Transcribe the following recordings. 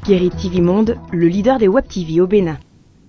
Guérit TV Monde, le leader des Web TV au Bénin.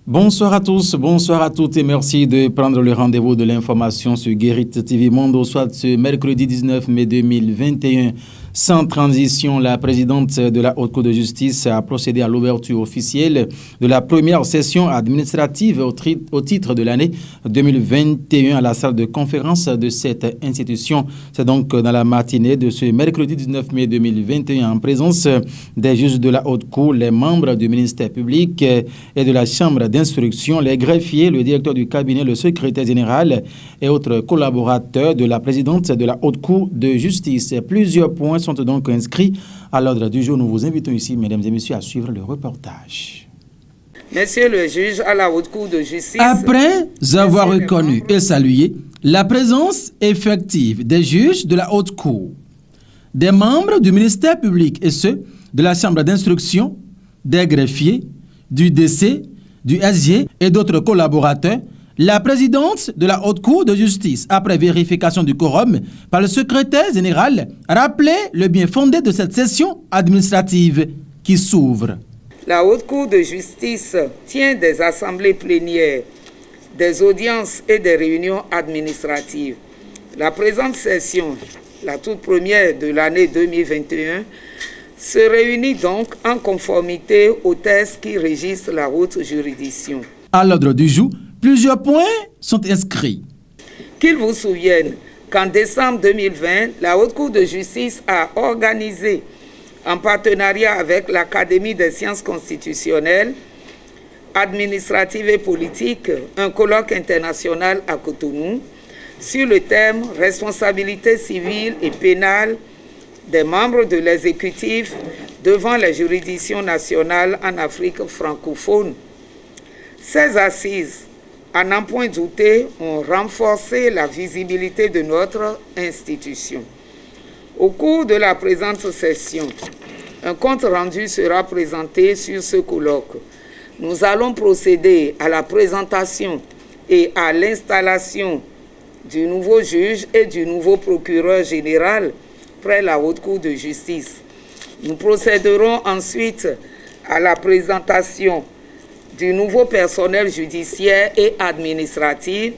Bonsoir à tous, bonsoir à toutes et merci de prendre le rendez-vous de l'information sur Guérit TV Monde au soir de ce mercredi 19 mai 2021. Sans transition, la présidente de la Haute Cour de justice a procédé à l'ouverture officielle de la première session administrative au titre de l'année 2021 à la salle de conférence de cette institution. C'est donc dans la matinée de ce mercredi 19 mai 2021 en présence des juges de la Haute Cour, les membres du ministère public et de la Chambre d'instruction, les greffiers, le directeur du cabinet, le secrétaire général et autres collaborateurs de la présidente de la Haute Cour de justice. Plusieurs points sont donc inscrits à l'ordre du jour. Nous vous invitons ici, mesdames et messieurs, à suivre le reportage. Monsieur le juge à la Haute Cour de justice. Après avoir reconnu et salué la présence effective des juges de la Haute Cour, des membres du ministère public et ceux de la Chambre d'instruction, des greffiers, du DC, du SG et d'autres collaborateurs, la présidente de la Haute Cour de justice, après vérification du quorum par le secrétaire général, rappelait le bien fondé de cette session administrative qui s'ouvre. La Haute Cour de justice tient des assemblées plénières, des audiences et des réunions administratives. La présente session, la toute première de l'année 2021, se réunit donc en conformité aux textes qui régissent la haute juridiction. À l'ordre du jour, plusieurs points sont inscrits. Qu'il vous souvienne qu'en décembre 2020, la Haute Cour de justice a organisé, en partenariat avec l'Académie des sciences constitutionnelles, administratives et politiques, un colloque international à Cotonou sur le thème « Responsabilité civile et pénale des membres de l'exécutif devant les juridictions nationales en Afrique francophone ». Ces assises, à n'en point douter, ont renforcé la visibilité de notre institution. Au cours de la présente session, un compte rendu sera présenté sur ce colloque. Nous allons procéder à la présentation et à l'installation du nouveau juge et du nouveau procureur général près la Haute Cour de justice. Nous procéderons ensuite à la présentation du nouveau personnel judiciaire et administratif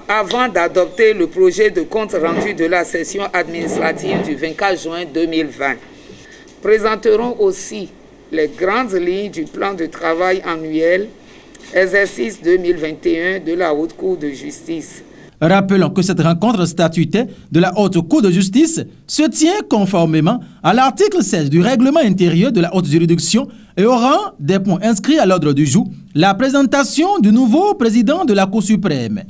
avant d'adopter le projet de compte rendu de la session administrative du 24 juin 2020. Présenterons aussi les grandes lignes du plan de travail annuel exercice 2021 de la Haute Cour de justice. Rappelons que cette rencontre statutaire de la Haute Cour de justice se tient conformément à l'article 16 du règlement intérieur de la haute juridiction et au rang des points inscrits à l'ordre du jour, la présentation du nouveau président de la Cour suprême,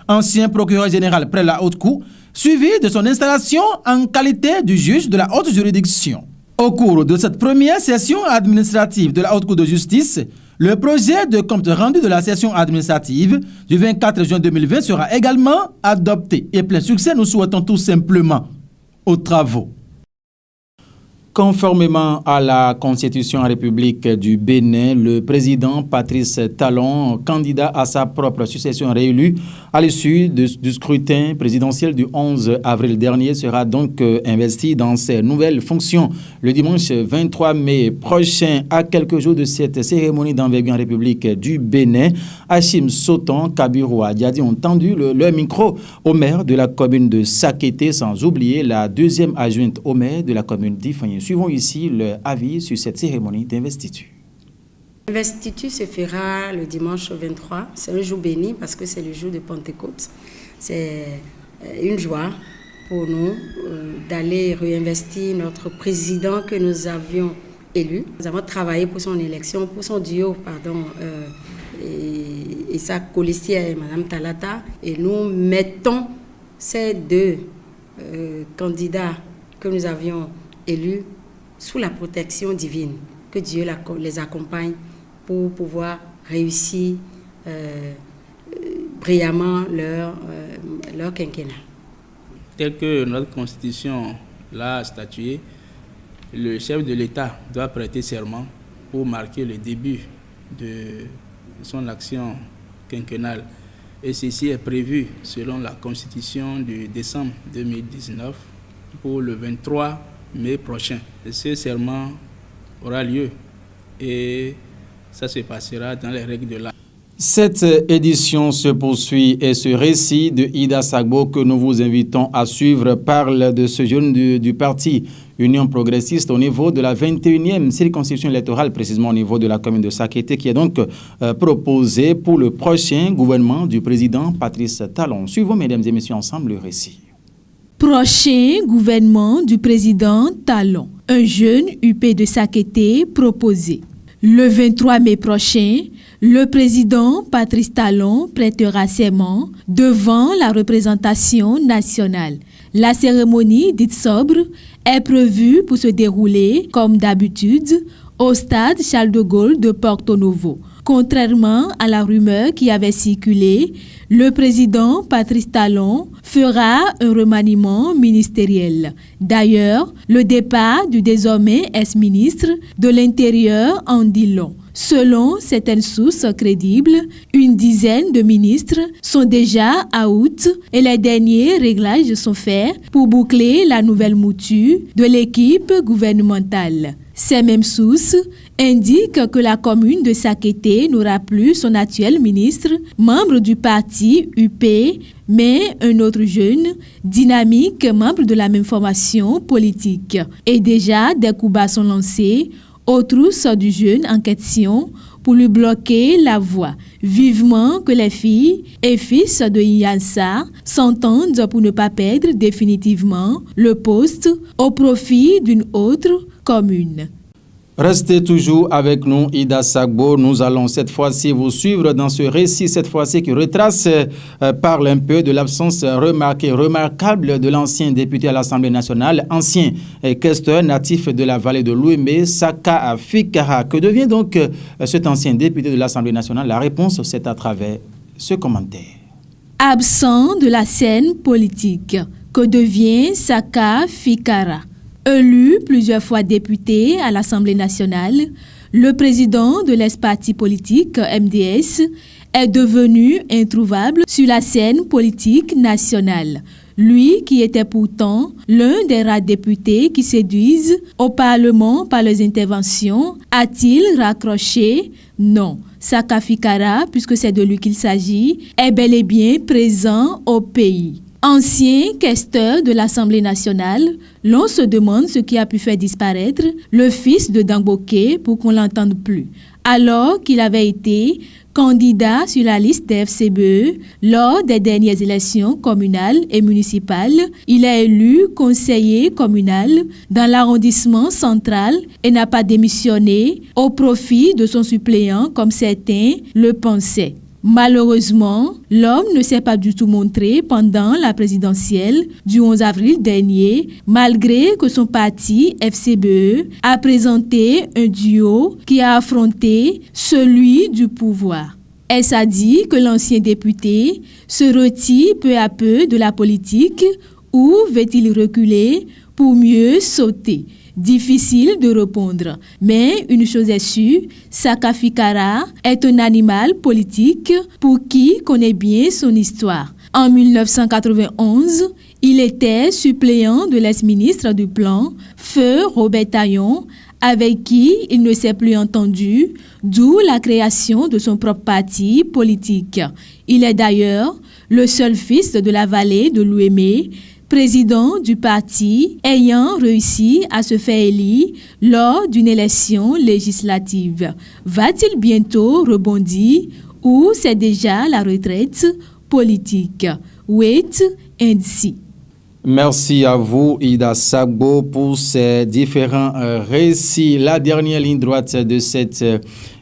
ancien procureur général près la Haute Cour, suivi de son installation en qualité de juge de la haute juridiction. Au cours de cette première session administrative de la Haute Cour de justice, le projet de compte rendu de la session administrative du 24 juin 2020 sera également adopté. Et plein succès, nous souhaitons tout simplement aux travaux. Conformément à la Constitution en République du Bénin, le président Patrice Talon, candidat à sa propre succession réélu à l'issue du scrutin présidentiel du 11 avril dernier, sera donc investi dans ses nouvelles fonctions le dimanche 23 mai prochain. À quelques jours de cette cérémonie d'envergure en République du Bénin, Hachim Soton, Kabiru Adiadi ont tendu leur micro au maire de la commune de Sakété, sans oublier la deuxième adjointe au maire de la commune d'Ifanye. Suivons ici leur avis sur cette cérémonie d'investiture. L'investiture se fera le dimanche 23. C'est un jour béni parce que c'est le jour de Pentecôte. C'est une joie pour nous d'aller réinvestir notre président que nous avions élu. Nous avons travaillé pour son élection, pour son duo, et sa colistière, Mme Talata. Et nous mettons ces deux candidats que nous avions élus sous la protection divine. Que Dieu les accompagne pour pouvoir réussir brillamment leur quinquennat. Tel que notre Constitution l'a statué, le chef de l'État doit prêter serment pour marquer le début de son action quinquennale. Et ceci est prévu selon la Constitution du décembre 2019 pour le 23 mai prochain. Et ce serment aura lieu et ça se passera dans les règles de l'art. Cette édition se poursuit et ce récit de Ida Sagbo que nous vous invitons à suivre parle de ce jeune du parti Union progressiste au niveau de la 21e circonscription électorale, précisément au niveau de la commune de Sakété, qui est donc proposé pour le prochain gouvernement du président Patrice Talon. Suivons, mesdames et messieurs, ensemble le récit. Prochain gouvernement du président Talon, un jeune UP de Sakété proposé. Le 23 mai prochain, le président Patrice Talon prêtera serment devant la représentation nationale. La cérémonie dite sobre est prévue pour se dérouler, comme d'habitude, au stade Charles de Gaulle de Porto Novo. Contrairement à la rumeur qui avait circulé, le président Patrice Talon fera un remaniement ministériel. D'ailleurs, le départ du désormais ex-ministre de l'Intérieur en dit long. Selon certaines sources crédibles, une dizaine de ministres sont déjà out et les derniers réglages sont faits pour boucler la nouvelle mouture de l'équipe gouvernementale. Ces mêmes sources indiquent que la commune de Sakété n'aura plus son actuel ministre, membre du parti UP, mais un autre jeune, dynamique, membre de la même formation politique. Et déjà, des coups bas sont lancés aux trousses du jeune en question pour lui bloquer la voie. Vivement que les filles et fils de Iyansa s'entendent pour ne pas perdre définitivement le poste au profit d'une autre commune. Restez toujours avec nous, Ida Sagbo. Nous allons cette fois-ci vous suivre dans ce récit, cette fois-ci qui retrace, parle un peu de l'absence remarquable de l'ancien député à l'Assemblée nationale, ancien questeur natif de la vallée de l'Ouémé, Saka Fikara. Que devient donc cet ancien député de l'Assemblée nationale? La réponse, c'est à travers ce commentaire. Absent de la scène politique, que devient Saka Fikara? Élu plusieurs fois député à l'Assemblée nationale, le président de l'ex-parti politique MDS est devenu introuvable sur la scène politique nationale. Lui qui était pourtant l'un des rares députés qui séduisent au Parlement par leurs interventions, a-t-il raccroché? Non. Saka Fikara, puisque c'est de lui qu'il s'agit, est bel et bien présent au pays. Ancien questeur de l'Assemblée nationale, l'on se demande ce qui a pu faire disparaître le fils de Dangboké pour qu'on l'entende plus. Alors qu'il avait été candidat sur la liste des FCBE lors des dernières élections communales et municipales, il est élu conseiller communal dans l'arrondissement central et n'a pas démissionné au profit de son suppléant comme certains le pensaient. Malheureusement, l'homme ne s'est pas du tout montré pendant la présidentielle du 11 avril dernier, malgré que son parti FCBE a présenté un duo qui a affronté celui du pouvoir. Est-ce à dire que l'ancien député se retire peu à peu de la politique ou va-t-il reculer pour mieux sauter? Difficile de répondre, mais une chose est sûre, Saka Fikara est un animal politique pour qui connaît bien son histoire. En 1991, il était suppléant de l'ex-ministre du Plan, Feu Robert Taillon, avec qui il ne s'est plus entendu, d'où la création de son propre parti politique. Il est d'ailleurs le seul fils de la vallée de l'Ouémé, président du parti ayant réussi à se faire élire lors d'une élection législative. Va-t-il bientôt rebondir ou c'est déjà la retraite politique? Wait and see. Merci à vous, Ida Sagbo, pour ces différents récits. La dernière ligne droite de cette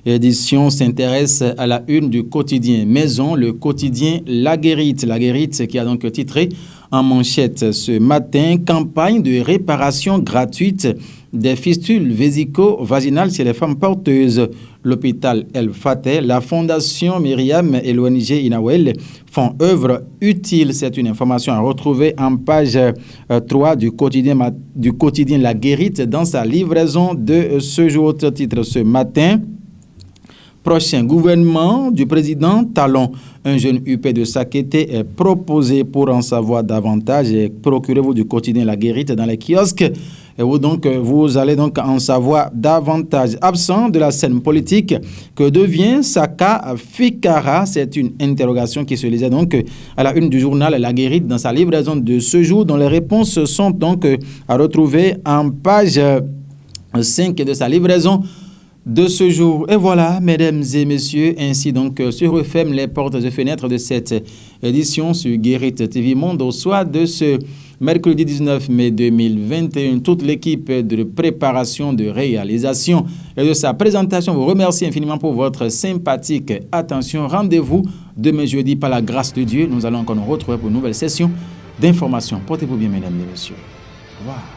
édition s'intéresse à la une du quotidien Maison, le quotidien La Guérite. La Guérite qui a donc titré en manchette ce matin, campagne de réparation gratuite des fistules vésico-vaginales chez les femmes porteuses. L'hôpital El Fateh, la fondation Myriam et l'ONG Inawel font œuvre utile. C'est une information à retrouver en page 3 du quotidien La Guérite dans sa livraison de ce jour. Autre titre ce matin. Prochain gouvernement du président Talon, Un jeune UP de Sakété est proposé. Pour en savoir davantage, procurez-vous du quotidien La Guérite dans les kiosques. Et vous allez donc en savoir davantage. Absent de la scène politique, que devient Saka Fikara? C'est une interrogation qui se lisait donc à la une du journal La Guérite dans sa livraison de ce jour, dont les réponses sont donc à retrouver en page 5 de sa livraison de ce jour. Et voilà, mesdames et messieurs, ainsi donc se referment les portes et fenêtres de cette édition sur Guérite TV Monde au soir de ce mercredi 19 mai 2021. Toute l'équipe de préparation, de réalisation et de sa présentation vous remercie infiniment pour votre sympathique attention. Rendez-vous demain jeudi par la grâce de Dieu. Nous allons encore nous retrouver pour une nouvelle session d'information. Portez-vous bien, mesdames et messieurs. Au revoir.